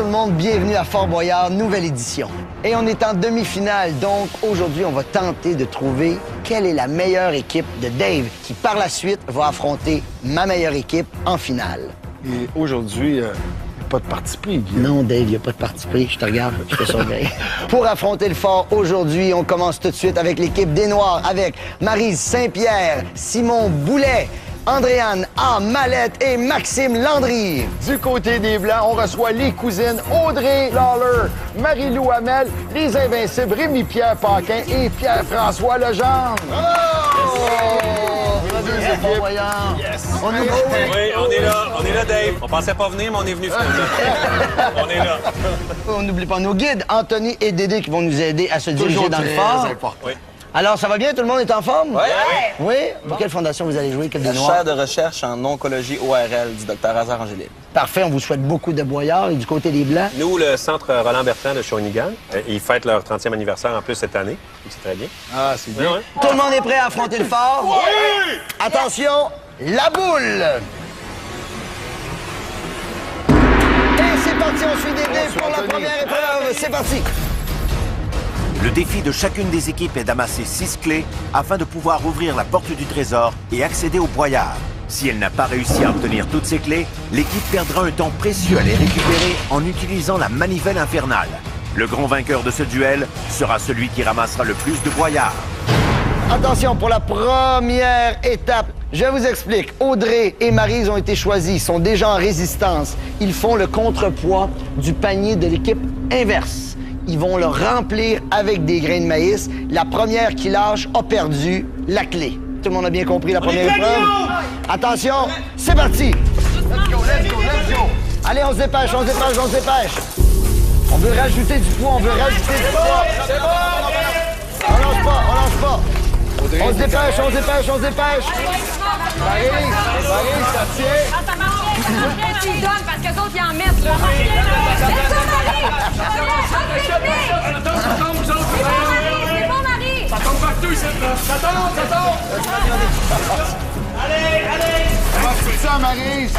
tout le monde, bienvenue à Fort Boyard, nouvelle édition. Et on est en demi-finale, donc aujourd'hui, on va tenter de trouver quelle est la meilleure équipe de Dave, qui par la suite va affronter ma meilleure équipe en finale. Et aujourd'hui, pas de parti pris, Guy. Non, Dave, il n'y a pas de parti pris. Je te regarde, je te surveille. Pour affronter le fort aujourd'hui, on commence tout de suite avec l'équipe des Noirs, avec Maryse Saint-Pierre, Simon Boulet, Andréane A. Mallette et Maxime Landry. Du côté des Blancs, on reçoit les cousines Audrey Lawler, Marie-Lou Hamel, les Invincibles Rémi-Pierre Paquin et Pierre-François Legendre. Yes. On est Oui, on est là, Dave. On pensait pas venir, mais on est venu finalement. On est là. On n'oublie pas nos guides, Anthony et Dédé, qui vont nous aider à se diriger dans le fort. Oui. Alors, ça va bien? Tout le monde est en forme? Oui. Oui? Pour quelle fondation vous allez jouer? Quelle des La Noirs? chaire de recherche en oncologie ORL du Dr Hazard Angélil. Parfait, on vous souhaite beaucoup de boyards. Et du côté des Blancs? Nous, le centre Roland Bertrand de Shawinigan, ils fêtent leur 30e anniversaire en plus cette année. C'est très bien. Ah, c'est bien. Oui. Tout le monde est prêt à affronter le fort? Oui! Attention, la boule! Et c'est parti, on suit Dédé pour la première épreuve. C'est parti! Le défi de chacune des équipes est d'amasser 6 clés afin de pouvoir ouvrir la porte du trésor et accéder au boyard. Si elle n'a pas réussi à obtenir toutes ces clés, l'équipe perdra un temps précieux à les récupérer en utilisant la manivelle infernale. Le grand vainqueur de ce duel sera celui qui ramassera le plus de boyards. Attention, pour la première étape, je vous explique. Audrey et Maryse ont été choisis, sont déjà en résistance. Ils font le contrepoids du panier de l'équipe inverse. Ils vont le remplir avec des grains de maïs. La première qui lâche a perdu la clé. Tout le monde a bien compris la première épreuve? Attention, c'est parti! Let's go, let's go, let's go! Allez, on se dépêche, on se dépêche, on se dépêche! On veut rajouter du poids, on veut rajouter du poids! C'est bon! On lance pas, on lance pas! Audrey, On se dépêche, on se dépêche, on se dépêche! Maryse, ça tient. Ah, ça marche bien, ça marche bien, tu le donnes parce que les autres, ils en mettent, là. C'est ça, Marie! C'est bon, Marie! Ça tombe partout ici, là. Ça tombe! Allez! Comment tu fais ça, Maryse?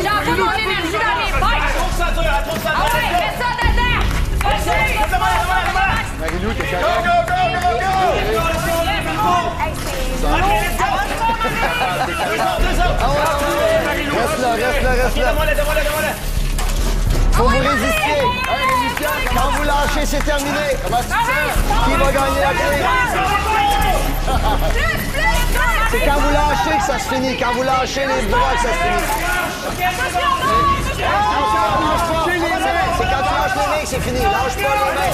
J'envoie mon énergie dans mes poches! Ah ouais, mets ça dedans! Marie-Lou, t'es correct? Reste là. Faut vous résister. Quand vous lâchez, c'est terminé. Qui va gagner la clé? C'est quand vous lâchez que ça se finit. Quand vous lâchez les bras que ça se finit. C'est quand tu lâches les mains que c'est fini. Lâche pas les mains.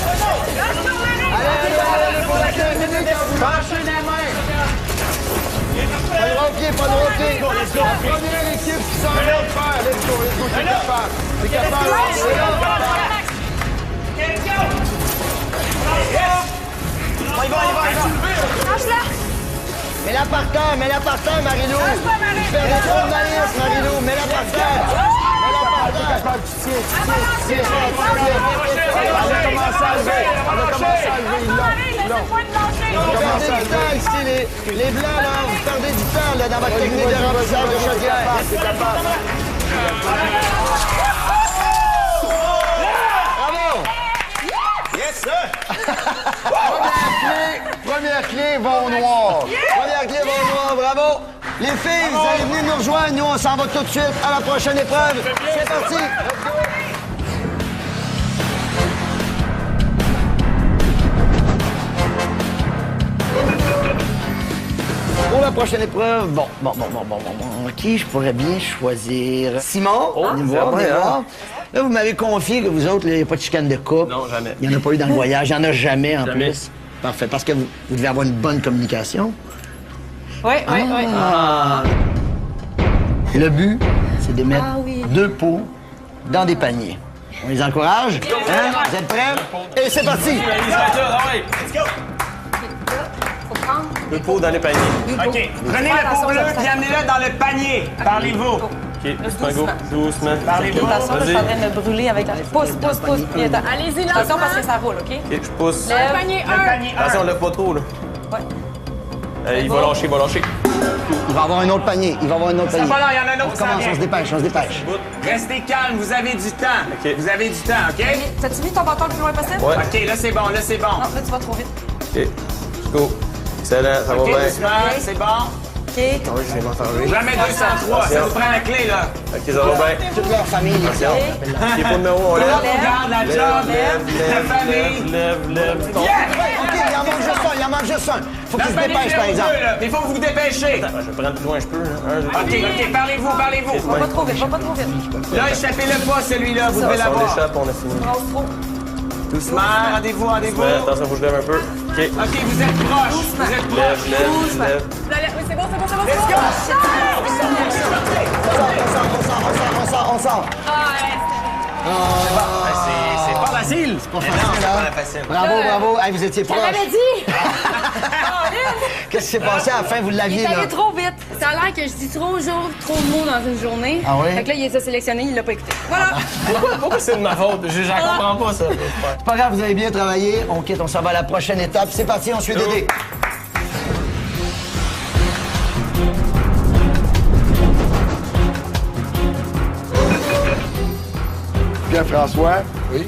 Allez, pour la clé. Lâchez les mains. Pas de droit au pied, pas de droit au pied. La première équipe qui s'en vient de faire. Let's go, t'es capable. T'es capable. On y va. Lâche-la! Mets-la par terre, Marie-Lou. Tu perds des trop de malice, Marie-Lou. Mets-la par terre. Capable, tu tiens. Elle a commencé à lever. Vous perdez du temps ici, les Blancs, là. Vous perdez du temps là, dans votre technique de remplissage de chaudière. T'es capable. Bravo! Yes, sir! Première clé, vont au noir. Première clé, bon noir, bravo! Les filles, vous allez venir nous rejoindre. Nous, on s'en va tout de suite à la prochaine épreuve. C'est parti! Pour la prochaine épreuve, bon. Qui je pourrais bien choisir? Simon, venez me voir, venez me voir. Là, vous m'avez confié que vous autres, il n'y a pas de chicane de couple. Non, jamais. Il n'y en a pas eu dans le voyage. Il n'y en a jamais, en Jamais. plus. Parfait. Parce que vous devez avoir une bonne communication. Oui. Le but, c'est de mettre 2 pots dans des paniers. On les encourage? Hein? Vous êtes prêts? Et c'est parti! Faut prendre. Le pot dans les paniers. OK. Prenez le pot bleu et amenez-le dans le panier. Parlez-vous. OK, doucement. Parlez-vous. Attention, je suis en train de me brûler avec la... Pousse. Allez-y, lance. Attention parce que ça roule, OK? OK, je pousse. Le panier 1. Le panier 1. Attention, on lève pas trop, là. Ouais. Il va lâcher. Il va avoir un autre panier. Il va avoir un autre panier. pas là, il y en a un autre On qui s'en commence, vient. on se dépêche, on se dépêche. Restez calme, vous avez du temps. OK. Vous avez du temps, OK? T'as-tu mis ton bâton le plus loin possible? Ouais. OK, là, c'est bon, là, c'est bon. Non, là, tu vas trop vite. OK. Let's go. Excellent, ça va OK, bien. doucement, c'est bon. OK. Jamais 203, ça vous prend la clé, là. OK, ça va bien. Toute leur famille, les gars. OK, pour le numéro, on Là, lève. on garde la job, la famille. Lève. OK, il en manque juste un, il en manque juste un. Faut La qu'il se famille dépêche, par numéro exemple. 2, là. Il faut que vous vous dépêchez. Je vais prendre plus loin, je peux. OK, parlez-vous. Va pas trop vite, va pas trop vite. Là, échappez-le pas, celui-là, vous devez Si on l'avoir. l'échappe, on a fini. Brasse trop. Doucement, rendez-vous. Ouais, attention, faut que je lève un peu. OK. OK, vous êtes proche. Vous êtes proche. Lève. Oui, c'est bon. Let's go! On sort. C'est pas facile. Pas facile, hein? Bravo. Hey, vous étiez proches. J'avais dit! Qu'est-ce qui s'est passé à la fin? Vous Il l'aviez, est là? allé trop vite. Ça a l'air que je dis trop de mots dans une journée. Ah oui? Fait que là, il les a sélectionnés, il l'a pas écouté. Voilà! Pourquoi c'est de ma faute? J'en comprends pas, ça. C'est pas grave, vous avez bien travaillé. On quitte, on s'en va à la prochaine étape. C'est parti, on suit Dédé. Pierre-François. Oui.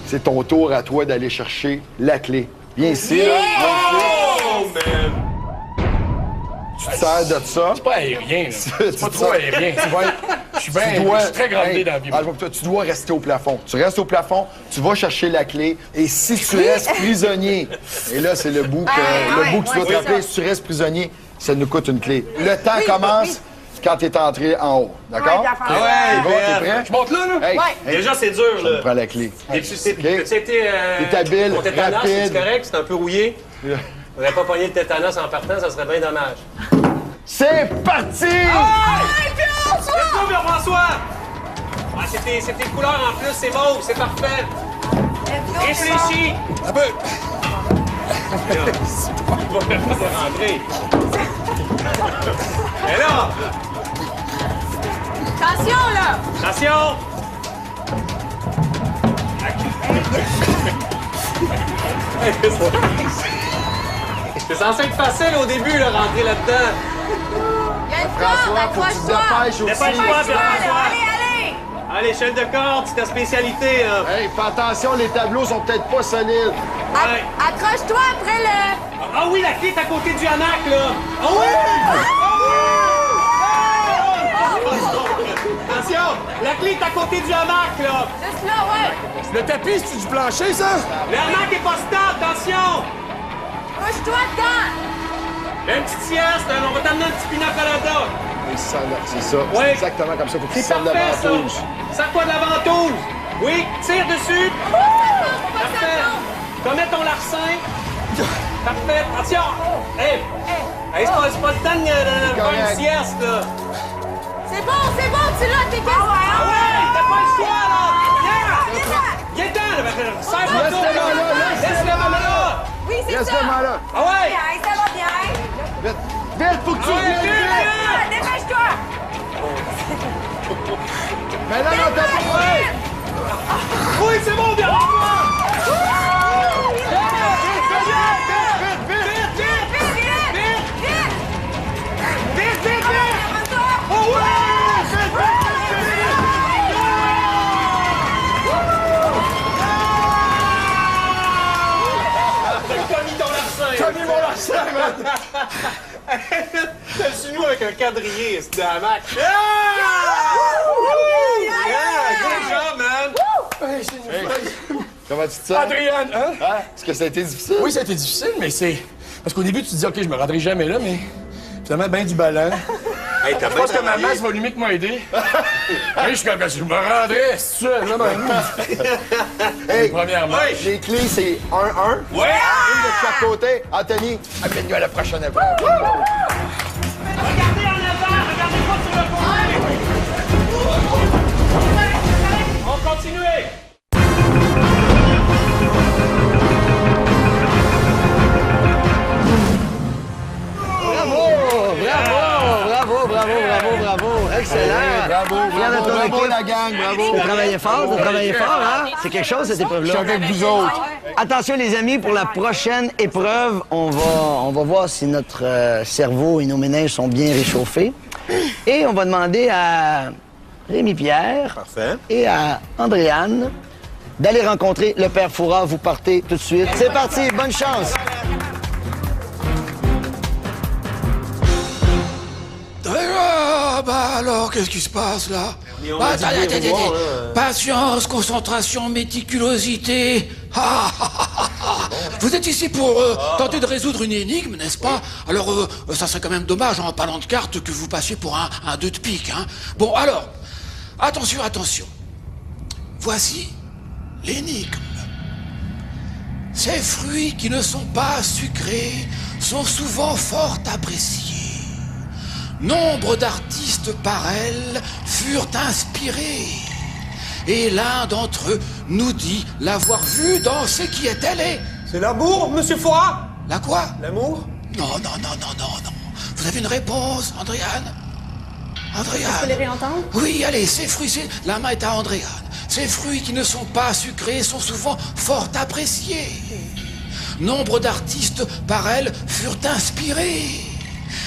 C'est ton tour à toi d'aller chercher la clé. Viens ici, là. Tu te sers de ça. C'est pas aérien, là. C'est pas trop aérien. Je suis très grandé dans la vie. Tu dois rester au plafond. Tu restes au plafond, tu vas chercher la clé, et si tu restes prisonnier, et là, c'est le bout que tu dois te rappeler, si tu restes prisonnier, ça nous coûte une clé. Le temps commence quand tu es entré en haut. D'accord? Ah ouais, C'est bon, t'es prêt? Je monte là, là? Hey, Déjà, c'est dur, je là. prends la clé. T'as-tu été... T'es habile, ton tétanos, rapide. c'est correct? C'est un peu rouillé? On n'aurait pas pogné le tétanos en partant, ça serait bien dommage. C'est parti! Let's go, Pierre-François! Ah, c'est tes couleurs en plus, c'est mauve, c'est parfait. Réfléchis! Un peu. Il va faire pas de rentrer. Et là! Attention, là! Attention! C'est censé être facile au début, là, rentrer là-dedans. Il y a une François, corde, faut que tu te accroche-toi! dépêches aussi. Dépêche-toi, Pierre-François! Allez! Allez, chaîne de corde, c'est ta spécialité, là. Hey, fais attention, les tableaux sont peut-être pas solides. Ouais. Accroche-toi après le... Ah oui, la clé est à côté du hamac, là! Ah oui! Attention! La clé est à côté du hamac, là! Juste là, ouais! Le tapis, c'est du plancher, ça? Le hamac est pas stable, attention! Couche-toi dedans! Une petite sieste, on va t'amener un petit pina colada! Oui, c'est ça. Ouais. C'est exactement comme ça. Faut que tu C'est sortes de la parfait, ça! ventouse. Sors-toi de la ventouse! Oui, tire dessus! Parfait! Commets ton larcin! Parfait! Attention! Hey! Hey, c'est pas le temps de faire correct. une sieste, là! C'est bon, tu l'as, t'es quasiment... Ah ouais! T'as pas le choix, là! Viens! Viens-t'en, là! Serre-toi Laisse-le tout, là, Laisse-le là! Oui, c'est Laisse ça! le là. Ah ouais! Bien, ça va bien! Vite, vite, faut que tu Ah ouais, viennes vite, vite. vite! Dépêche-toi! Mais là, on t'a pas fait. Oui, c'est bon, bien! T'as mis mon larcin, man! T'as le genou avec un quadrillé, c'est de la hamac. Yeah! Good job, man! Comment tu te sens? Adrienne, hein? Hein? Est-ce que ça a été difficile? Oui, ça a été difficile, mais c'est... Parce qu'au début, tu te dis, OK, je me rendrai jamais là, mais... Finalement, ben du ballon. Hey, t'as Je pense que ma masse va limite m'aider. Hey, je suis comme, je me rendrais, c'est ça, là, Hey, première marche. les clés, c'est 1-1. Ouais! Une de chaque côté. Anthony, amène-nous à la prochaine épreuve. Regardez en avant, regardez pas sur le côté! On continue! Bravo! Excellent! Fier de ton Bravo équipe. la gang, bravo. Vous travaillez fort, hein? C'est quelque chose, cette épreuve-là. Je suis avec vous autres. Attention, les amis, pour la prochaine épreuve, on va voir si notre cerveau et nos méninges sont bien réchauffés. Et on va demander à Rémi-Pierre et à Andréane d'aller rencontrer le père Foura. Vous partez tout de suite. C'est parti, bonne chance. Ah, bah alors, qu'est-ce qui se passe là? Attendez. Patience, concentration, méticulosité. Vous êtes ici pour tenter de résoudre une énigme, n'est-ce pas? Alors, ça serait quand même dommage, en parlant de cartes, que vous passiez pour un 2 de pique, hein. Bon, alors, attention. Voici l'énigme. Ces fruits qui ne sont pas sucrés sont souvent fort appréciés. Nombre d'artistes par elle furent inspirés. Et l'un d'entre eux nous dit l'avoir vue danser. Qui est-elle? C'est l'amour, monsieur Foura? La quoi? L'amour? Non. Vous avez une réponse, Andréane? Je peux les réentendre? Oui, allez, ces fruits, la main est à Andréane. Ces fruits qui ne sont pas sucrés sont souvent fort appréciés. Nombre d'artistes par elle furent inspirés.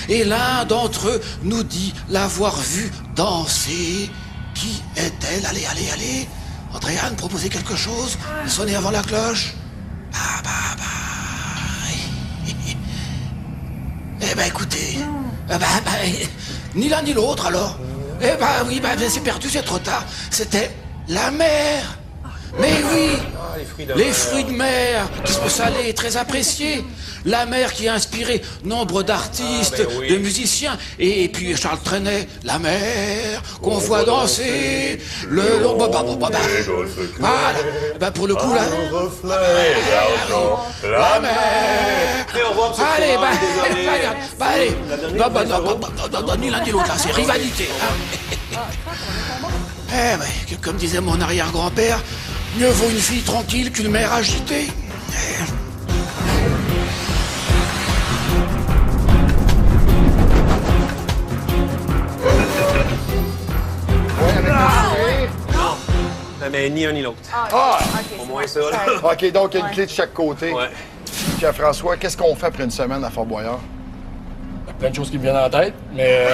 Et l'un d'entre eux nous dit l'avoir vue danser. Qui est-elle? Allez. Andréane, proposez quelque chose. Sonnez avant la cloche. Eh ben, écoutez. Ni l'un ni l'autre, alors. Eh ben, oui, c'est perdu, c'est trop tard. C'était la mer. Mais oui, les fruits de mer, qui sont salés et très appréciés. La mer qui a inspiré nombre d'artistes, de musiciens. Et puis Charles Trenet, la mer qu'on voit danser le long... Voilà. Pour le coup, là... La mer... Allez, allez. Ni l'un ni l'autre, là, c'est rivalité. Comme disait mon arrière-grand-père, mieux vaut une fille tranquille qu'une mère agitée. Mais ni un ni l'autre. Au moins ça, là. OK, donc il y a une clé de chaque côté. Ouais. Pierre-François, qu'est-ce qu'on fait après une semaine à Fort-Boyard? Plein de choses qui me viennent en tête, mais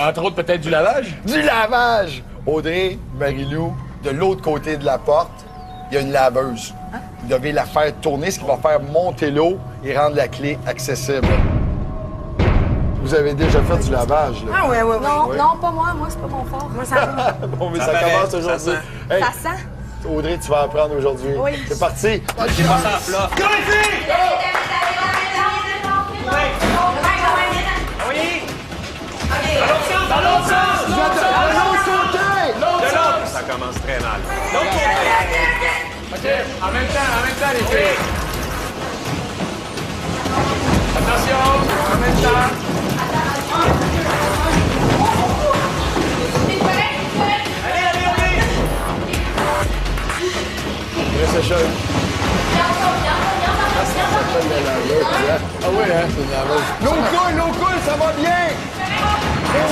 entre autres peut-être du lavage. Du lavage! Audrey, Marie-Lou, de l'autre côté de la porte, il y a une laveuse. Vous devez la faire tourner, ce qui va faire monter l'eau et rendre la clé accessible. Vous avez déjà fait du lavage, là? Ah ouais. Non, pas moi. Moi, c'est pas mon fort. Moi, ça va. Bon, mais ça commence aujourd'hui. Hey, Ça sent? Audrey, tu vas apprendre aujourd'hui. Oui. C'est parti! J'ai pas ça à plat. Go, les filles! Oui! Dans l'autre sens! De l'autre côté! De l'autre! Ça commence très mal. L'autre côté! OK, en même temps, les filles. Attention, en même temps. Allez! Reste chaud. Ah oui, hein, c'est une laveuse. L'eau coule, ça va bien!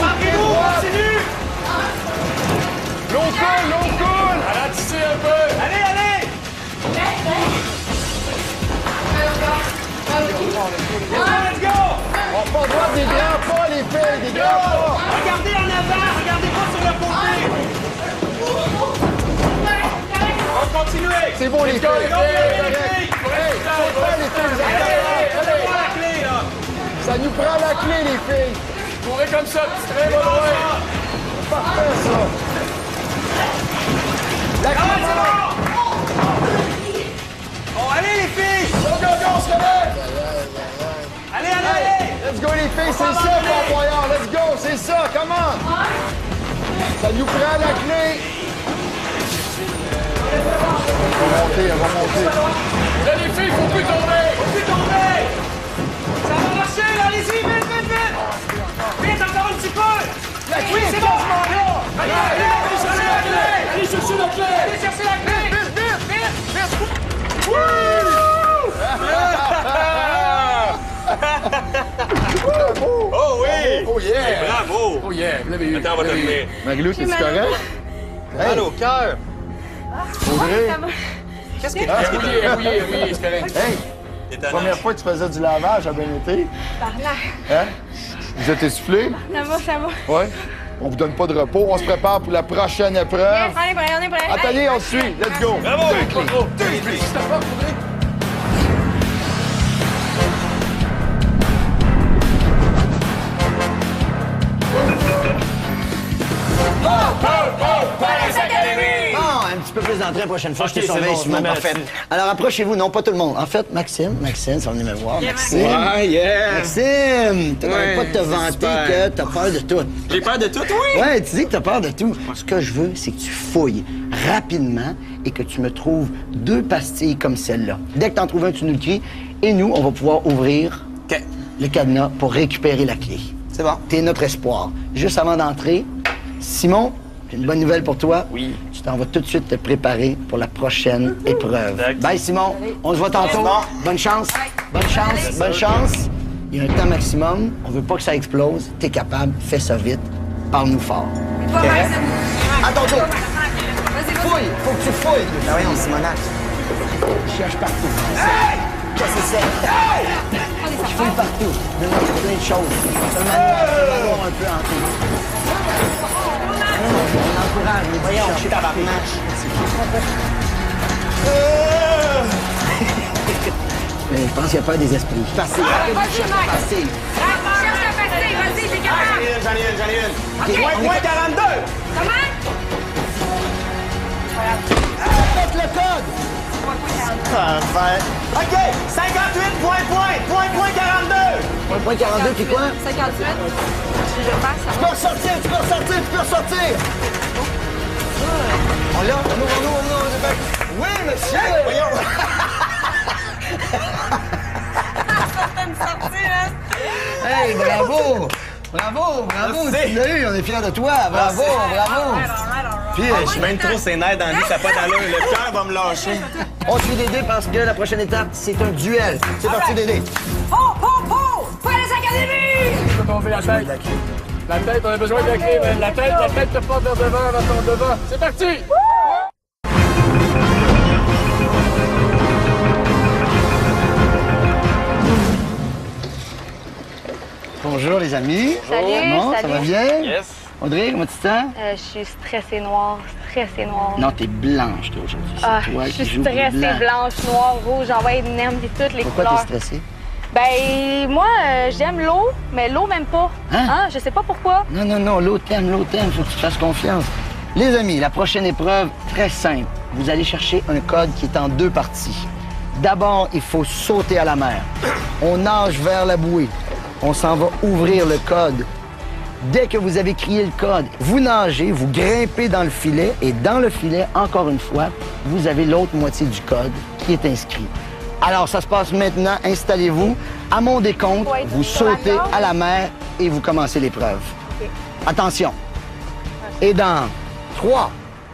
Marquez-vous, continue! L'eau coule! Ralentissez un peu. Allez! Let's go! On n'a pas le droit des grands pas, les filles, des grands pas! Regardez en avant, regardez pas sur le côté! On continue! C'est bon, les filles! Go, les filles! Hey, faut faire les filles! Allez, la clé, là! Ça nous prend la clé, les filles! Courez comme ça, tu très loin. Parfait, ça! La clé, C'est bon! Oh, allez, les filles! Go, on se lève! Allez! Let's go, les filles, c'est ça, Fort-Boyard! Let's go, c'est ça, comment? Ça nous prend la clé! Elle va monter. Là, les filles, faut plus tomber. Ça va marcher, là! Allez-y, vite! Vite, encore un petit peu! La clé, Oui, c'est bon! Allez, Allez chercher la clé. Allez chercher la clé! Vite! Bravo! Oh oui! Oh yeah! Bravo! Oh yeah, levez Attends, on va te tenir. Marie-Lou, t'es-tu correct? Hey, Allô, cœur! Audrey! Qu'est-ce que Oui, c'est correct. Hey, première fois que tu faisais du lavage à bien été? Hein? Vous êtes essoufflé? Ça va. Oui. On vous donne pas de repos. On se prépare pour la prochaine épreuve. On est prêt. Atelier, on se suit. Let's go. Bravo! Bravo! Bon, un petit peu plus d'entrée la prochaine fois. Ok, je te surveille, c'est bon, Simon. merci. Parfait. Alors, approchez-vous. Non, pas tout le monde. En fait, Maxime, ça venez me voir. Maxime. Maxime, t'arrêtes pas de te vanter que t'as peur de tout. J'ai peur de tout, oui! Ouais, tu dis que t'as peur de tout. Ce que je veux, c'est que tu fouilles rapidement et que tu me trouves 2 pastilles comme celle-là. Dès que t'en trouves un, tu nous le cries. Et nous, on va pouvoir ouvrir OK. le cadenas pour récupérer la clé. C'est bon. T'es notre espoir. Juste avant d'entrer, Simon, j'ai une bonne nouvelle pour toi. Oui. Tu t'en vas tout de suite te préparer pour la prochaine épreuve. D'accord. Bye, Simon. On se voit tantôt. Bon. Bonne chance. Bonne chance. Bonne chance. Il y a un temps maximum. On veut pas que ça explose. T'es capable. Fais ça vite. Parle-nous fort. À ton tour. Fouille. Faut que tu fouilles. Ah oui, on Simonac. Cherche partout. Qu'est-ce que c'est? Je fouille partout. Donne-moi plein de choses. Seulement avoir un peu en tout. On encourage les Voyons, chercher je suis tabarnak. Mais je pense qu'il n'y a pas des esprits. Passez. Vas-y, Max. Passez. Cherche la pastille, vas-y, t'es capable. J'en ai une. OK. Point 42! Comment? Faites le code! Parfait. OK, 58, point 42! Point 42, puis quoi? 58. Si je passe, ça Tu peux ressortir! On l'a? Oui, monsieur! Voyons. Hey, bravo! Bravo! Merci. Tu l'as eu, on est fiers de toi! Bravo! Puis, Je suis même trop sénère dans lui, ça n'a pas d'allure. Le cœur va me lâcher. on suit Dédé parce que la prochaine étape, c'est un duel. C'est parti, Dédé. Oh! Police Academy! Tomber la tête. La tête, on a besoin de la clé. Mais la tête te porte vers ton devant. C'est parti! Bonjour, les amis. Salut, Bon, ça salut. va bien? Yes. Audrey, comment tu te sens? Je suis stressée noire. Non, t'es blanche, toi, aujourd'hui. C'est Ah, toi je qui suis joues stressée, blanc. blanche, noire, rouge, j'envoie une nemme et toutes les Pourquoi couleurs. t'es stressée? Ben, moi, j'aime l'eau, mais l'eau même pas. Hein? Je sais pas pourquoi. Non, l'eau t'aime, faut que tu te fasses confiance. Les amis, la prochaine épreuve, très simple. Vous allez chercher un code qui est en 2 parties. D'abord, il faut sauter à la mer. On nage vers la bouée. On s'en va ouvrir le code. Dès que vous avez crié le code, vous nagez, vous grimpez dans le filet et dans le filet, encore une fois, vous avez l'autre moitié du code qui est inscrit. Alors, ça se passe maintenant. Installez-vous. À mon décompte, Faut être vous sur la sautez corde. à la mer et vous commencez l'épreuve. Attention. Et dans 3,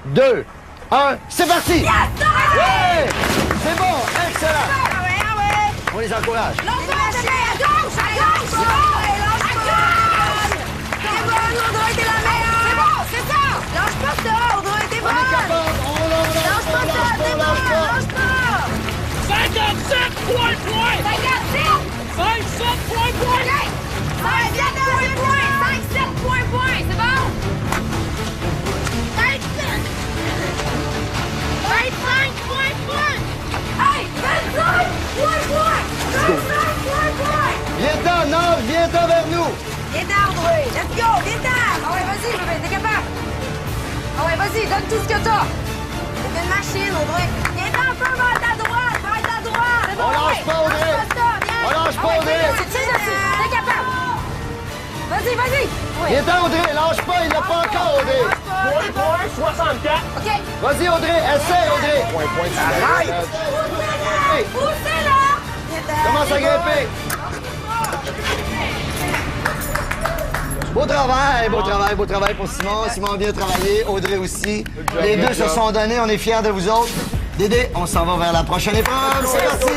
2, 1, c'est parti! Oui! C'est bon, excellent! On les encourage. À gauche! C'est bon, Audrey, t'es la meilleure! C'est bon, c'est ça! Lâche pas ça, Audrey, t'es bonne! On est capable, on Lâche pas ça, t'es bonne! Lâche pas! 57 points! 57! 57 points! 57 points, c'est bon? 27! 25 points! Hey, 25 points! 25 points! Viens-t'en, nage, viens-t'en vers nous. Viens-t'en, Audrey! Let's go! Viens-t'en! Ah ouais, vas-y, bébé, t'es capable! Ah ouais, vas-y, donne tout ce que t'as! C'est une machine, Audrey! Viens-t'en un peu vers ta droite! Vers ta droite! C'est bon, On lâche pas, Audrey. Lâche pas ça, viens! On lâche pas, Ah ouais, Audrey. tire dessus, t'es capable! Vas-y, vas-y! Ouais. Viens-t'en, Audrey, lâche pas, il l'a pas encore, Audrey. Lâche pas, c'est bon. 64! OK! Vas-y, Audrey, essaie, Audrey. Arrête! Poussez-la! Viens-t'en! Commence à grimper. Beau travail pour Simon. Simon a bien travaillé, Audrey aussi. Les deux se sont donnés, on est fiers de vous autres. Dédé, on s'en va vers la prochaine épreuve. C'est parti.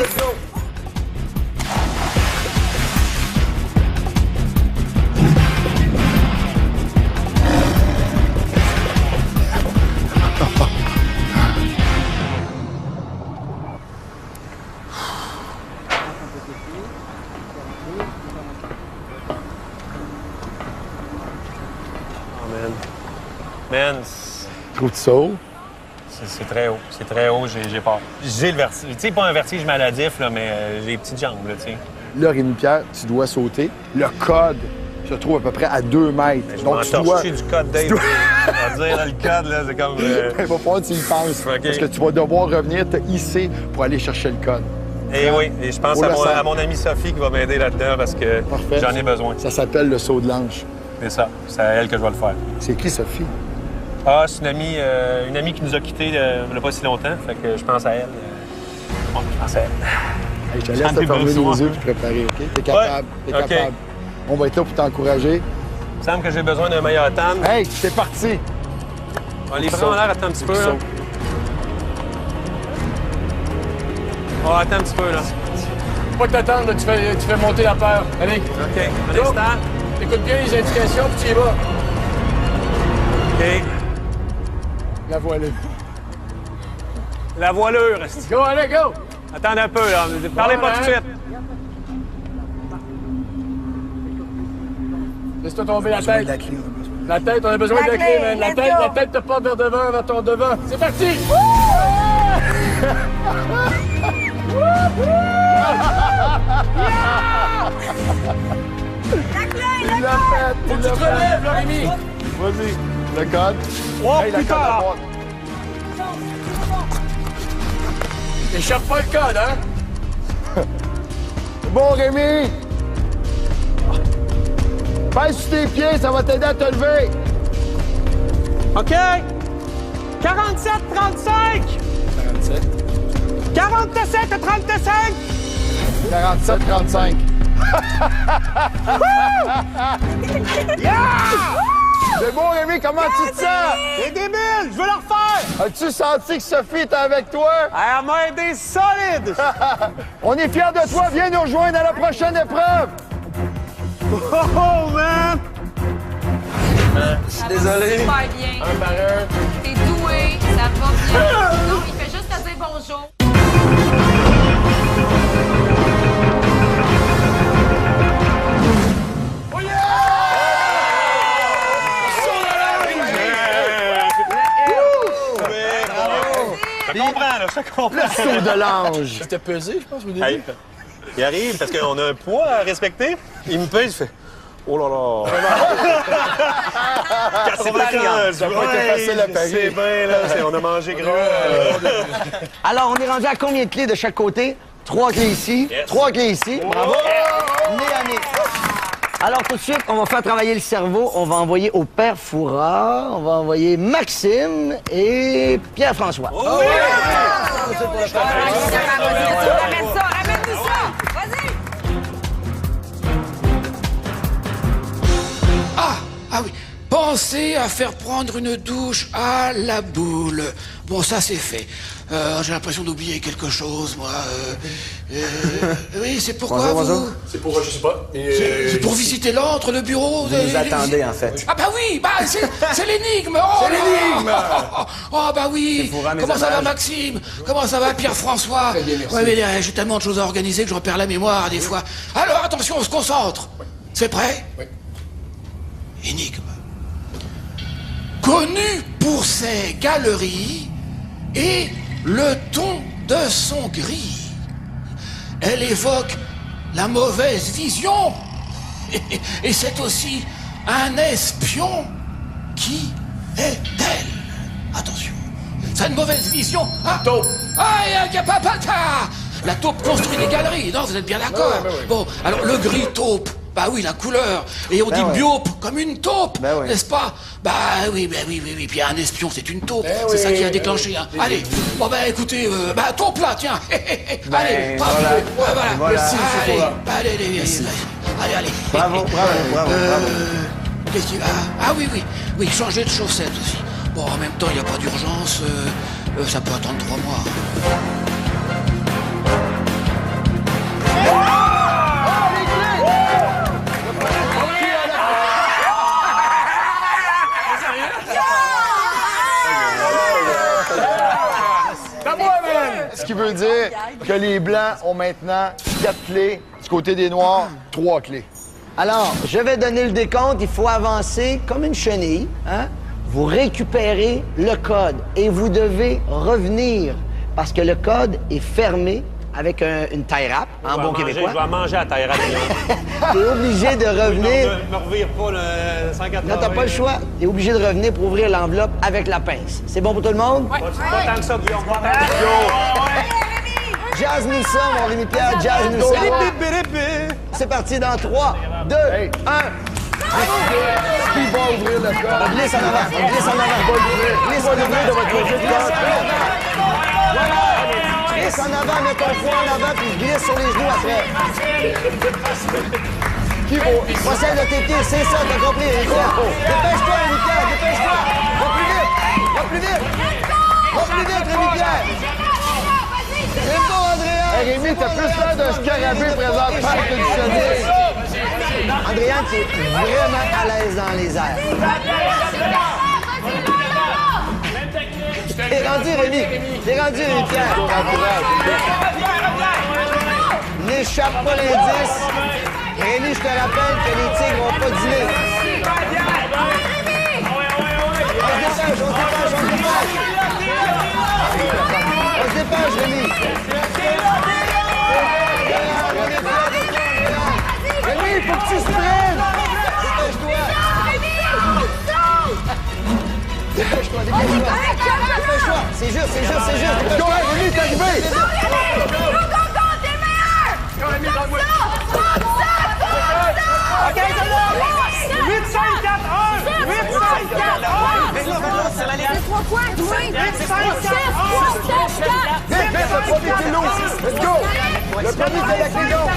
Man, Trouves-tu ça haut? c'est très haut. C'est très haut, j'ai peur. J'ai le vertige. Tu sais, pas un vertige maladif, là, mais j'ai les petites jambes, là, tu sais. Là, Rémi-Pierre, tu dois sauter. Le code se trouve à peu près à 2 mètres. Je vais m'entorcher du code, Dave. On va dire, là, le code, là, c'est comme... Il va falloir que tu y penses. OK. Parce que tu vas devoir revenir te hisser pour aller chercher le code. Et oui, et je pense à mon amie Sophie qui va m'aider là-dedans parce que Parfait. j'en ai besoin. Ça s'appelle le saut de l'ange. C'est ça. C'est à elle que je vais le faire. C'est qui, Sophie? Ah, c'est une amie qui nous a quittés il n'y a pas si longtemps. Fait que je pense à elle. Bon, je pense à elle. Hey, je te laisse te fermer les yeux et te préparer, OK? T'es capable. T'es OK. capable. On va être là pour t'encourager. Il me semble que j'ai besoin d'un meilleur tan. Hey, c'est parti! Ah, les bras ont l'air, attends un petit peu, là. Oh, attends un petit peu, là. Faut pas t'attendre, là, tu fais monter la peur. Allez. OK, un Go. instant. Écoute bien les indications, puis tu y vas. OK. La voilure. La voilure. Go, allez, go! Attends un peu, là. Parlez pas tout de suite. Laisse-toi tomber la tête. La tête, on a besoin de la clé, man. La tête te porte vers devant, vers ton devant. C'est parti! La clé, Il l'a fait! Faut que tu te relèves, là, Rémi! Vas-y. Le code. Oh, Hey, la putain! code à droite. Échappe pas le code, hein? Bon, Rémi! Pèse sur tes pieds, ça va t'aider à te lever. OK. 47, 35. 47 à 35. 47, 35. C'est bon, Rémi, comment tu te sens? C'est débile, je veux le refaire. As-tu senti que Sophie était avec toi? Elle m'a aidé solide. On est fiers de toi, viens nous rejoindre à la prochaine épreuve. Oh, man. Je suis désolé. Super bien. Un par un. T'es doué, ça va bien. Non, il fait juste te dire bonjour. Je comprends, là, je comprends. Le saut de l'ange. C'était pesé, je pense, au début. Hey, il arrive parce qu'on a un poids à respecter. Il me pèse, il fait... Oh là là! C'est pas facile à parier. C'est bien, là. On a mangé gros. Alors, on est rendu à combien de clés de chaque côté? 3 clés ici, 3 clés ici. Bravo! Nez à nez. Alors, tout de suite, on va faire travailler le cerveau. On va envoyer au père Fouras, on va envoyer Maxime et Pierre-François. Ramène ça, ramène-nous ça! Vas-y! Ah oui, pensez à faire prendre une douche à la boule. Bon, ça c'est fait. J'ai l'impression d'oublier quelque chose, moi. Oui, c'est pourquoi vous... C'est pour, je sais pas. C'est pour visiter l'antre, le bureau. Vous nous attendez, en fait. Ah bah oui, bah c'est l'énigme. Oh, c'est l'énigme. Oh bah oui. Comment ça va, Maxime? Comment ça va, Pierre-François? Ouais, mais j'ai tellement de choses à organiser que je repère la mémoire des fois. Alors attention, on se concentre. C'est prêt? Oui. Énigme. Connu pour ses galeries et le ton de son gris, elle évoque la mauvaise vision. Et c'est aussi un espion. Qui est-elle? Attention. C'est une mauvaise vision. Ah, Taupe. La taupe construit des galeries. Non, vous êtes bien d'accord? Ben oui. Bon, alors le gris taupe. Bah oui, la couleur. Et on dit ouais. biope, comme une taupe, Ben oui. n'est-ce pas? Bah oui. Puis un espion, c'est une taupe. Ben C'est oui, ça qui a oui, déclenché. Hein. Allez, bon bah écoutez, taupe là, tiens. Allez, hop, voilà. voilà. Merci, allez, Fouras. allez. Bravo. Qu'est-ce qu'il y a? Ah oui, changer de chaussettes aussi. Bon, en même temps, il n'y a pas d'urgence. Ça peut attendre 3 mois. Ce qui veut dire que les Blancs ont maintenant 4 clés. Du côté des Noirs, 3 clés. Alors, je vais donner le décompte. Il faut avancer comme une chenille. Hein? Vous récupérez le code et vous devez revenir parce que le code est fermé avec une tie wrap en bon québécois. Je vais manger à taille rapide. T'es obligé de revenir. Me revire pas le 180. Non, t'as pas le choix. T'es obligé de revenir pour ouvrir l'enveloppe avec la pince. C'est bon pour tout le monde? Pas tant que ça, Guillaume. Pas tant que ça. Jazz nous ça, mon Rémi-Pierre. Jazz nous ça. C'est parti dans 3, 2, 1. Qui va ouvrir le code? On glisse en avant. On glisse en avant. Glisse en avant de votre jeu de code. Glisse en avant, mets ton poing en avant, puis glisse sur les genoux après. Qui va? Procède de tes pieds, c'est ça, t'as compris, Rémi-Pierre. Dépêche-toi, Rémi-Pierre, dépêche-toi. Va plus vite, va plus vite. Va plus vite, Rémi-Pierre. C'est bon, Andréane. Hey, Rémi, t'as plus l'air d'un scarabée présentement que du chenille. Andréane, tu es vraiment à l'aise dans les airs. T'es rendu, Rémi. T'es rendu, Rémi-Pierre. N'échappe pas l'indice. Rémi, je te rappelle que les tigres n'ont pas dîné. On se dépêche, on se dépêche, on se dépêche. On se dépêche, Rémi. Rémi, il faut que tu sprintes! Dépêche-toi. Dépêche-toi. C'est juste. Go, Rémi, t'es arrivé! OK, c'est là! 8, 5, 4, 1! 8, 5, 4, 1! C'est 3 points, 8, 5, 4, 1, 7, 4! Vite, le premier qui l'ouvre! Let's go! Le premier qui a la clé d'or!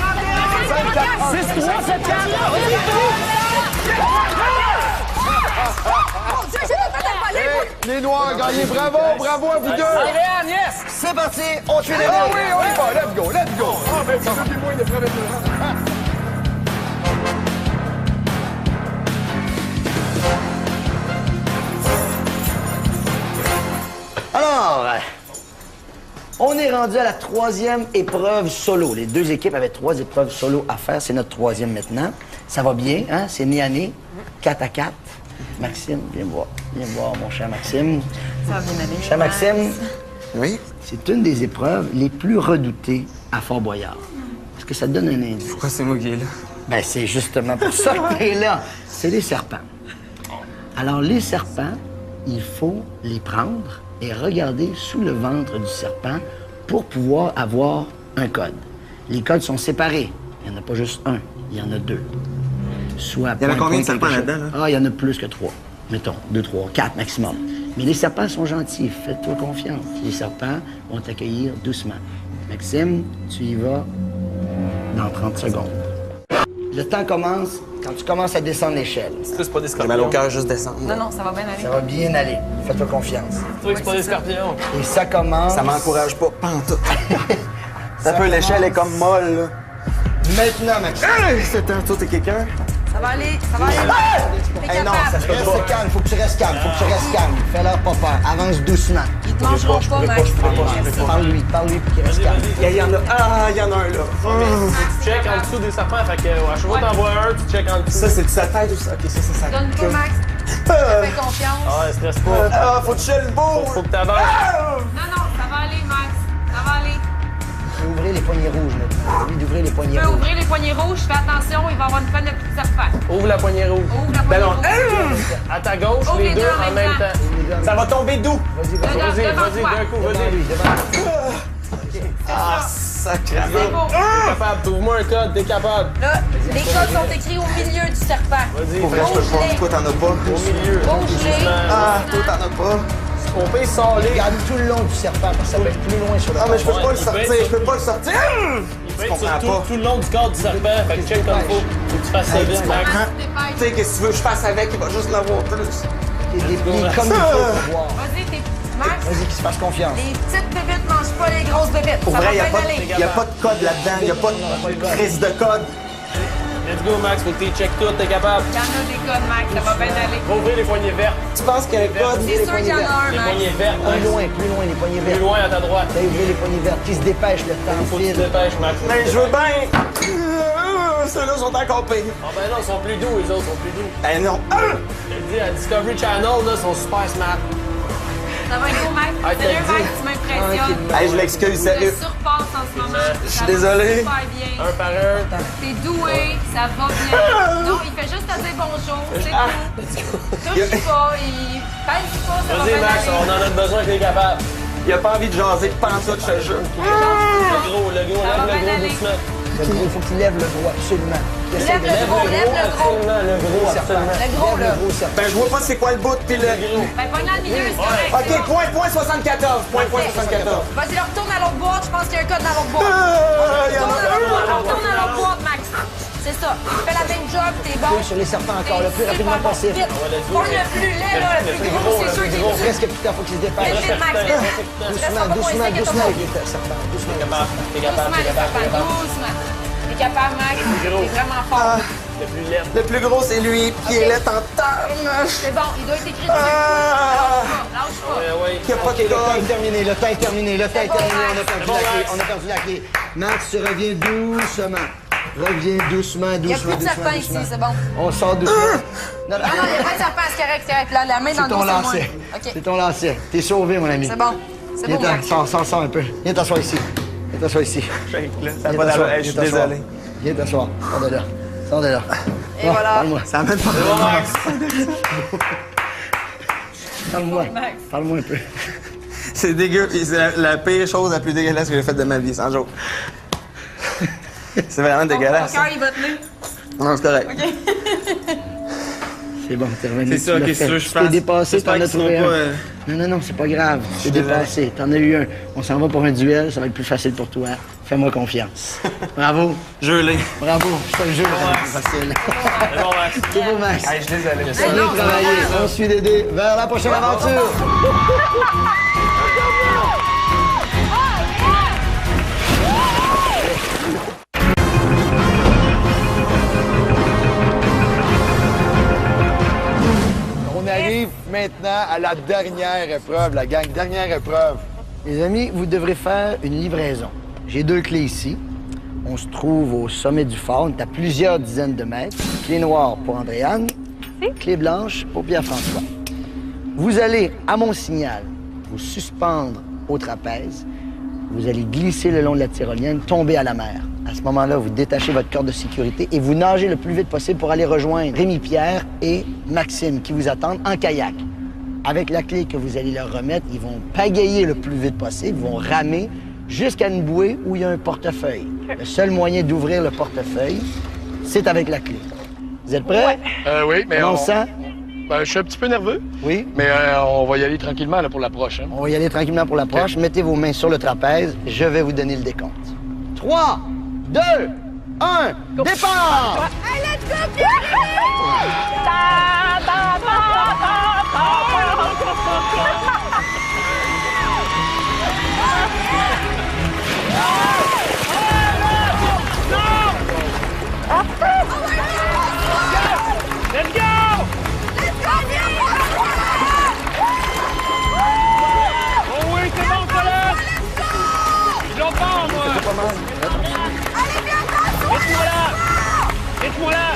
5, 4, 1! 6, 3, 7, 4! Les Noirs ont gagné. Bravo à vous deux! Andréane, yes! C'est parti, on tue les Ah deux. oui, on y va! Let's go! Ah, ben, c'est ça qui est moins de prendre Alors, on est rendu à la 3e épreuve solo. Les deux équipes avaient 3 épreuves solo à faire. C'est notre 3e maintenant. Ça va bien, hein? C'est nez-à-nez, 4 à 4. Maxime, viens me voir. Viens me voir, mon cher Maxime. Ça va bien aller. Cher Maxime, Oui? c'est une des épreuves les plus redoutées à Fort-Boyard. Est-ce que ça te donne un indice? Pourquoi c'est moi qui est là? Ben, c'est justement pour ça que t'es là. C'est les serpents. Alors, les serpents, il faut les prendre et regarder sous le ventre du serpent pour pouvoir avoir un code. Les codes sont séparés. Il n'y en a pas juste un, il y en a 2. Soit Il y en a point, combien de point, serpents quelque là-dedans, chose. Ah, il y en a plus que 3. Mettons, 2, 3, 4 maximum. Mais les serpents sont gentils, faites-toi confiance. Les serpents vont t'accueillir doucement. Maxime, tu y vas dans 30 secondes. Le temps commence quand tu commences à descendre l'échelle. C'est pas des J'ai scorpions. mal au cœur juste descendre. Non, non, ça va bien aller. Ça va bien aller. Fais-toi confiance. C'est pas des scorpions. Et ça commence... Ça m'encourage pas, pas en tout. Ça peut, l'échelle est comme molle, là. Maintenant, Maxime. C'est un tour, t'es quelqu'un? Ça va aller, ça va aller. T'es Hey, non, ça capable. se peut Reste pas. calme, faut que tu restes calme, Fais-leur pas peur. Avance doucement. Ils te mangeront pas, Max. Parle-lui pour qu'il reste calme. Il y en a... Ah, il y en a un, là. Tu check en dessous des serpents, fait que à chaque fois que t'en vois un, tu check en dessous. Ça, c'est de sa tête ou ça? OK, ça, c'est sa Donne pas, queue. Max. Fais confiance. Ah, stresse pas. Ah, faut toucher le beau! Faut que t'avances. Non, non, ça va aller, Max. Ça va aller. Ouvrez les poignées rouges, là. Lui d'ouvrir les Tu poignées peux rouges. ouvrir les poignées rouges. Fais attention, il va y avoir une peine de petits serpents. Ouvre la poignée rouge. Ouvre la Ben poignée non. rouge. À ta gauche, Ouvre les les deux deux en même temps. Ça va tomber d'où? Vas-y, Devant d'un coup, Devant vas-y. lui, devant lui. Ah, sacré. C'est beau. T'es capable, ouvre-moi un code, t'es capable. Là, les codes sont écrits au milieu du serpent. Vas-y, Pour vrai, je peux pas. Rouge-les. Toi, t'en as pas. au milieu. Rouge-les. Ah, toi, t'en as pas. On peut sort-les. Garde tout le long du serpent, parce que ça va être plus loin sur le Ah, mais je peux Ouais, pas le il peut sortir, être je peux pas le sortir. Il peut Je être comprends sur pas. tout le long du corps du serpent. Fait que check comme faut. Faut que tu fasses ça Hey, vite, tu Max. comprends? Tu sais, qu'est-ce que tu veux que je fasse avec? Il va juste l'avoir plus. Et déplié comme il faut pour voir. Vas-y, t'es... Max, Vas-y, qu'il se fasse confiance. les petites bébites mangent pas les grosses bébites. Pour Ça va vrai, il bien aller. n'y a pas de code là-dedans. Il n'y a pas de crise de code. Let's go, Max. Faut que tu check tout, t'es capable. Il y en a des codes, Max. Ça va bien aller. Va ouvrir les poignées vertes. Tu penses qu'il y a un code? C'est sûr qu'il y en a un, Les Max. poignées vertes, Plus Max. loin, les poignées Plus vertes. loin à ta droite. T'as ouvert les poignées vertes. Qui se dépêche, le temps Faut que tu te file. dépêches, Max. Mais je veux bien. ceux-là sont encore pires. Ah ben non, ils sont plus doux, les autres sont plus doux. Ben non. Je dis, à Discovery Channel, là, ils sont super smart. Ça va être beau, Max. Ah, Sérieux, t'as Max, dit. tu m'impressionnes. Hey, je l'excuse, Tu sérieux. te surpasses en ce moment. Je suis désolé. Super bien. Un par un. T'es doué, ça va bien. Non, il fait juste te dire bonjour, c'est tout. Touche pas, il pèse pas, ça va Vas-y, bien Max, on aller. en a besoin que t'es capable. Il a pas envie de jaser, pense ça, je te jure. Le gros, Ça va lève bien le gros aller. doucement. Il faut qu'il lève le gros, absolument. Lève le gros, lève le gros. Absolument, le gros, absolument. Le gros, là. Ben, je vois pas c'est quoi le bout, pis le... Ben, pogne dans le milieu, c'est correct. OK, point 74. Point 74. Vas-y, là, retourne à l'autre boîte. Je pense qu'il y a un code dans l'autre boîte. Il y en a Retourne à l'autre boîte, Max. C'est ça. Fais la même job, t'es bon. Sur les serpents encore, le plus T'es rapidement super bon. possible. Vite. Pogne le plus laid, là, le plus gros, c'est sûr qu'il est Presque plus tard, faut qu'il se dépêche. Vite, vite, Max, vite. Doucement, doucement, doucement, il est serpent. Doucement. T'es capable, Doucement, les serpents, doucement. T'es capable, Max. T'es vraiment fort. Le plus laid. Le plus gros, c'est lui, qui est là en tabarnak. C'est bon, il doit être écrit dessus. Lâche pas. Ouais. Il y a pas OK, de le temps code. est terminé, le temps est terminé, le temps est bon, terminé. On a Max. perdu C'est bon, la clé, Max. on a perdu la clé. Max, tu reviens doucement. Reviens doucement, Il n'y a doucement, plus de serpent ici, c'est bon. On sort doucement. Non, Non, non, il n'y a pas de serpent, c'est correct, c'est correct. La main dans c'est le dos, ton c'est moi. lancer. OK, C'est ton lancer. T'es sauvé, mon ami. c'est bon. C'est bon, Viens, Max. sors un peu. Viens t'asseoir ici. Viens t'asseoir ici. Ça Viens va t'asseoir, d'allure. Hey, je suis viens t'asseoir. désolé. Viens t'asseoir. Sors de là. Sors de là. Et voilà. Parle-moi. Ça amène pas Bon, Max. Parle-moi. Max. Parle-moi un peu. C'est dégueu. C'est la pire chose la plus dégueulasse que j'ai faite de ma vie, sans joke. C'est vraiment dégueulasse. Ton cœur, il va tenir. Non, c'est correct. C'est bon, t'es revenu. C'est ça, tu l'as qu'est-ce que fait. tu veux que je Tu t'es fasse? dépassé, J'espère t'en as qu'ils seront trouvé pas, un. Non, c'est pas grave. Tu t'es désolé. dépassé, t'en as eu un. On s'en va pour un duel, ça va être plus facile pour toi. Fais-moi confiance. Bravo. Je l'ai. Bravo, je te le jure, ça va être plus facile. C'est bon, Max. C'est beau, Max. Hey, je suis désolé. Bien travaillé. On suit Dédé vers la prochaine aventure. On arrive maintenant à la dernière épreuve, la gang. Dernière épreuve. Les amis, vous devrez faire une livraison. J'ai 2 clés ici. On se trouve au sommet du fort. On est à plusieurs dizaines de mètres. Clé noire pour Andréane. Clé blanche pour Pierre-François. Vous allez, à mon signal, vous suspendre au trapèze. Vous allez glisser le long de la tyrolienne, tomber à la mer. À ce moment-là, vous détachez votre corde de sécurité et vous nagez le plus vite possible pour aller rejoindre Rémi-Pierre et Maxime qui vous attendent en kayak. Avec la clé que vous allez leur remettre, ils vont pagayer le plus vite possible, ils vont ramer jusqu'à une bouée où il y a un portefeuille. Le seul moyen d'ouvrir le portefeuille, c'est avec la clé. Vous êtes prêts? Oui, mais On sent? je suis un petit peu nerveux, Oui? mais on va y aller tranquillement là, pour l'approche. Hein. On va y aller tranquillement pour l'approche. Mettez vos mains sur le trapèze. Je vais vous donner le décompte. 3, 2, 1, départ! Hey, let's go, Pierre! Let's go! Oh oui, c'est bon, Colette! Je l'entends, moi! Laisse-moi là! Laisse-moi là!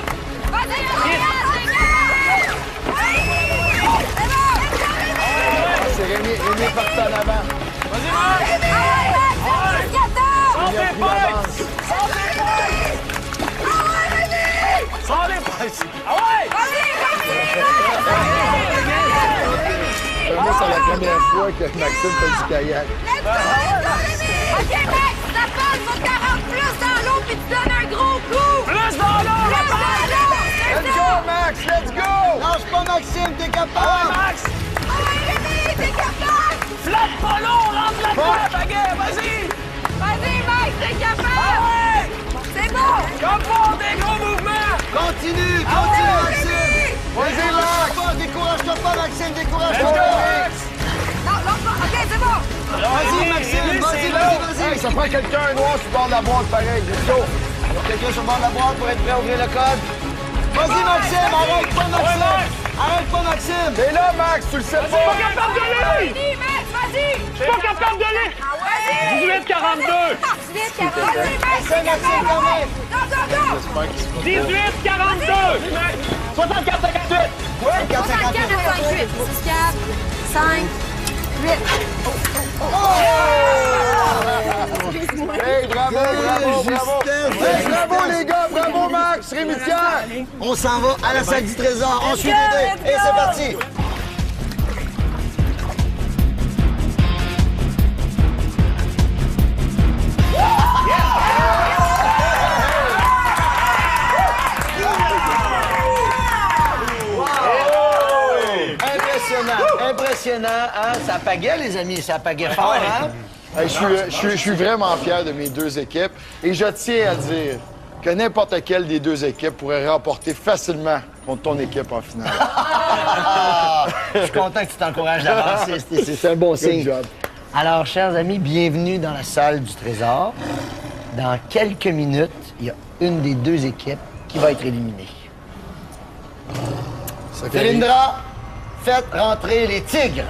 C'est Rémi parti en avant. Vas-y, Max! Sans tes points! Sans les points! Ah ouais! Moi, c'est la première fois que Maxime fait du kayak. OK, Max, ça passe, faut 40 plus dans l'eau puis tu donnes un gros coup! Plus dans l'eau! Plus dans l'eau! Let's go, Max! Let's go! Lâche pas, Maxime, t'es capable! Max! Ah ouais, Rémi, t'es capable! Flatte pas l'eau! Rentre la tête, baguette! Vas-y! Vas-y, Max, t'es capable! C'est bon! Comme pour des gros mouvements! Continue, Ah continue, Maxime! Vas-y, Max! Décourage-toi pas, Maxime, Let's décourage-toi go, pas! Max! Non, lâche pas! OK, c'est bon! Vas-y, Maxime, vas-y, vas-y! Hey, ça prend quelqu'un noir sur le bord de la boîte, pareil. Let's go! Quelqu'un sur le bord de la boîte pour être prêt à ouvrir le code. Vas-y, Maxime, arrête pas, Maxime! Arrête pas, Maxime! T'es là, Max, tu le sais Pas pas! capable de lire! Fini, Max, vas-y! Je suis pas capable de lire! Vas-y! 18-42! 18-42! Vas-y, Max, t'es capable! Go, go, go! 18, 42. 64, 58. 64 à 58. 6, 4, 5, 8. Hey, bravo, bravo, bravo! Hey, bravo, les gars! Bravo, Max! Rémi Pierre! On s'en va à la salle du trésor. On suit les deux. Et c'est parti. Impressionnant, hein? Ça pagaie, les amis, ça pagaie fort, hein? Hey, je suis vraiment fier de mes deux équipes et je tiens à dire que n'importe quelle des deux équipes pourrait remporter facilement contre ton équipe en finale. Je suis content que tu t'encourages d'avance. C'est un bon signe. job. Alors, chers amis, bienvenue dans la salle du trésor. Dans quelques minutes, il y a une des deux équipes qui va être éliminée. Felindra, faites rentrer les tigres.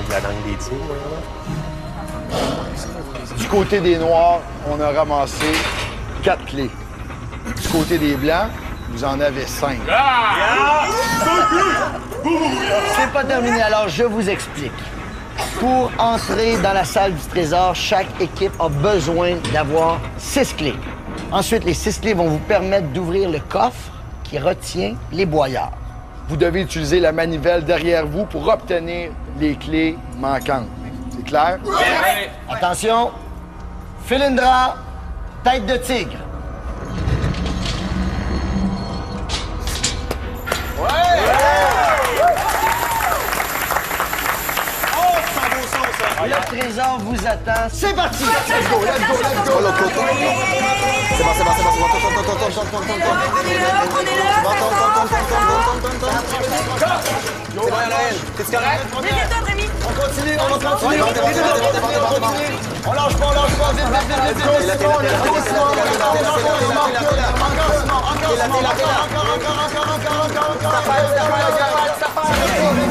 La langue des tigres, Du côté des Noirs, on a ramassé 4 clés. Du côté des Blancs, vous en avez 5. C'est pas terminé, alors je vous explique. Pour entrer dans la salle du trésor, chaque équipe a besoin d'avoir 6 clés. Ensuite, les 6 clés vont vous permettre d'ouvrir le coffre qui retient les boyards. Vous devez utiliser la manivelle derrière vous pour obtenir les clés manquantes. C'est clair? Attention, Felindra, tête de tigre. Le trésor vous attend. C'est parti! Let's go, let's go, let's go! C'est bon. T'es correct? On continue, on va continuer. On lâche pas, vite.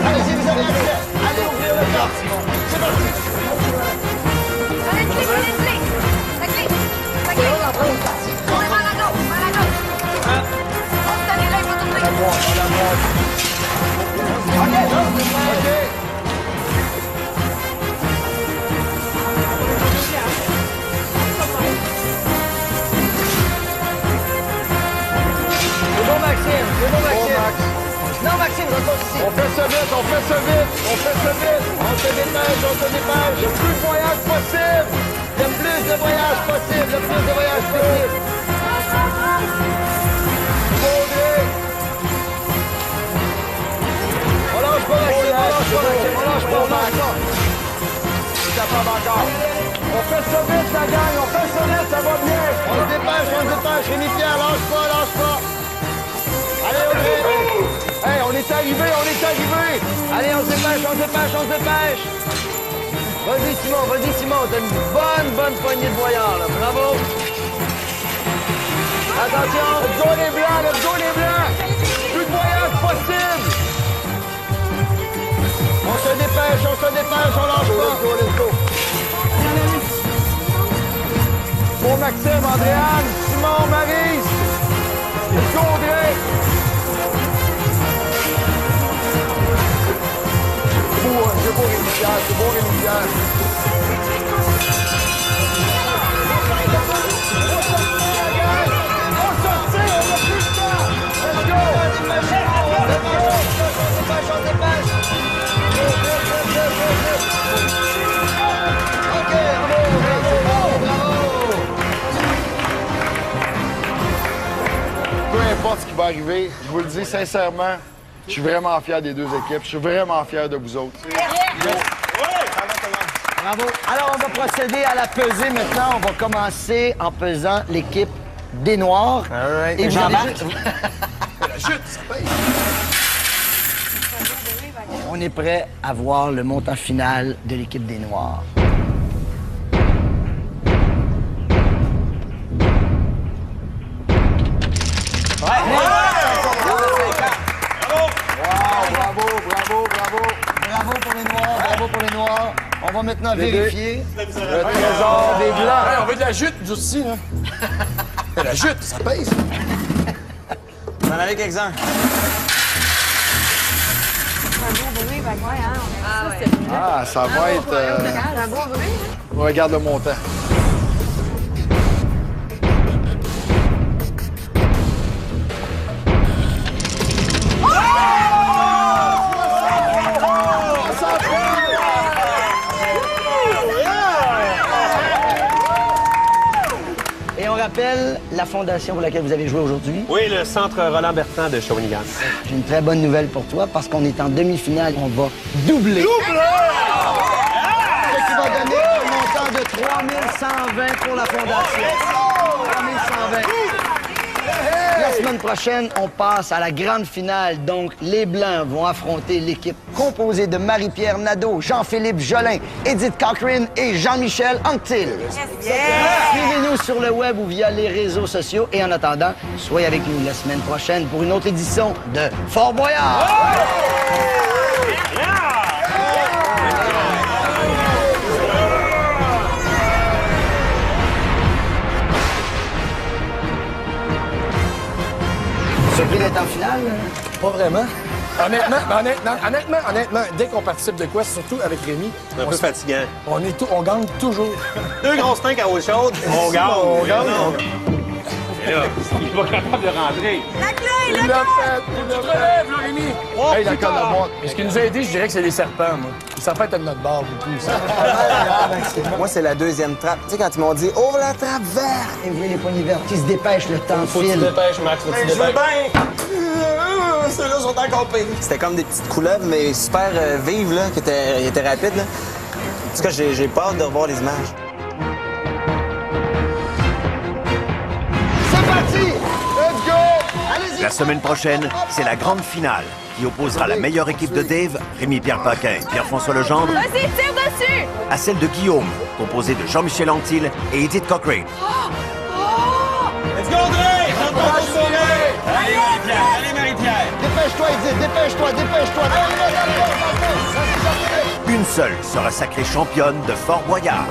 Allez-y, vous avez accès. Allez, ouvrez le coffre, Simon. C'est parti. La clé. On est mal à gauche. On se tenait là, il faut tourner. C'est bon, Maxime. Non, Maxime, retourne ici. On fait ça vite! On se dépêche! Le plus de voyages possible! Le plus de voyages possible. Audrey! On lâche pas, Maxime. C'est capable encore! On fait ça vite, la gang! Ça va bien! On se dépêche. Rémi Pierre, lâche pas. Allez, Audrey. Hey, on est arrivé! Allez, on se dépêche. Vas-y, Simon. T'as une bonne poignée de voyants, là. Bravo. Attention. Let's go, les Blancs! Plus de voyages possible! On se dépêche, on lâche pas. Let's go! Bon, Maxime, Andréane, Simon, Maryse! Let's go, Audrey! C'est beau, Rémi Pierre. Peu importe ce qui va arriver, je vous le dis sincèrement, je suis vraiment fier des deux équipes. Je suis vraiment fier de vous autres. Bravo. Alors, on va procéder à la pesée maintenant. On va commencer en pesant l'équipe des Noirs. Right. Et Jean-Marc? On est prêt à voir le montant final de l'équipe des Noirs. Bravo. Bravo pour les Noirs. On va va maintenant vérifier. Le trésor des Blancs. Hey, on veut de la jute, nous aussi, là. La jute, ça pèse. On en avait quelques-uns. Un beau bruit, ben ouais, hein, on aime ça, c'est Ah, ça va être... un beau bruit, hein? Regarde le montant. Et on rappelle la fondation pour laquelle vous avez joué aujourd'hui. Oui, le centre Roland Bertrand de Shawinigan. J'ai une très bonne nouvelle pour toi parce qu'on est en demi-finale. On va doubler. Ce qui va donner un montant de 3120 pour la fondation. 3120. La semaine prochaine, on passe à la grande finale. Donc, les Blancs vont affronter l'équipe composée de Marie-Pierre Nadeau, Jean-Philippe Jolin, Edith Cochrane et Jean-Michel Anctil. Suivez-nous sur le web ou via les réseaux sociaux. Et en attendant, soyez avec nous la semaine prochaine pour une autre édition de Fort Boyard. Surpris d'être en finale? Pas vraiment. Honnêtement, dès qu'on participe de quoi, surtout avec Rémi, C'est un peu fatigant. on gagne toujours. 2 grosses tanks à eau chaude, on gagne. On gagne. Et là, il est pas capable de rentrer. La clé, Il l'a fait! Il l'a fait, là, Rémi! Hey, la canne à boîte. Mais ce qui nous a aidé, je dirais que c'est les serpents, moi. Les serpents étaient de notre bord beaucoup, ça. Moi, c'est la deuxième trappe. Tu sais, quand ils m'ont dit « Ouvre la trappe verte! Et vous voyez les poignées vertes qui se dépêchent, le temps Faut que tu file. dépêches, Max, faut que tu dépêches. Ceux-là sont encore pires. » C'était comme des petites couleuvres, mais super vives, là, qui étaient rapides, là. En tout cas, j'ai peur de revoir les images. C'est parti! Let's go! Allez-y! La semaine prochaine, c'est la grande finale qui opposera la meilleure équipe de Dave, Rémi-Pierre Paquin et Pierre-François Legendre, Vas-y, tire dessus! à celle de Guillaume, composée de Jean-Michel Anctil et Edith Cochrane. Let's go, André! Allez, Marie-Pierre! Allez, Marie-Pierre! Dépêche-toi, Edith, dépêche-toi, dépêche-toi! Une seule sera sacrée championne de Fort Boyard.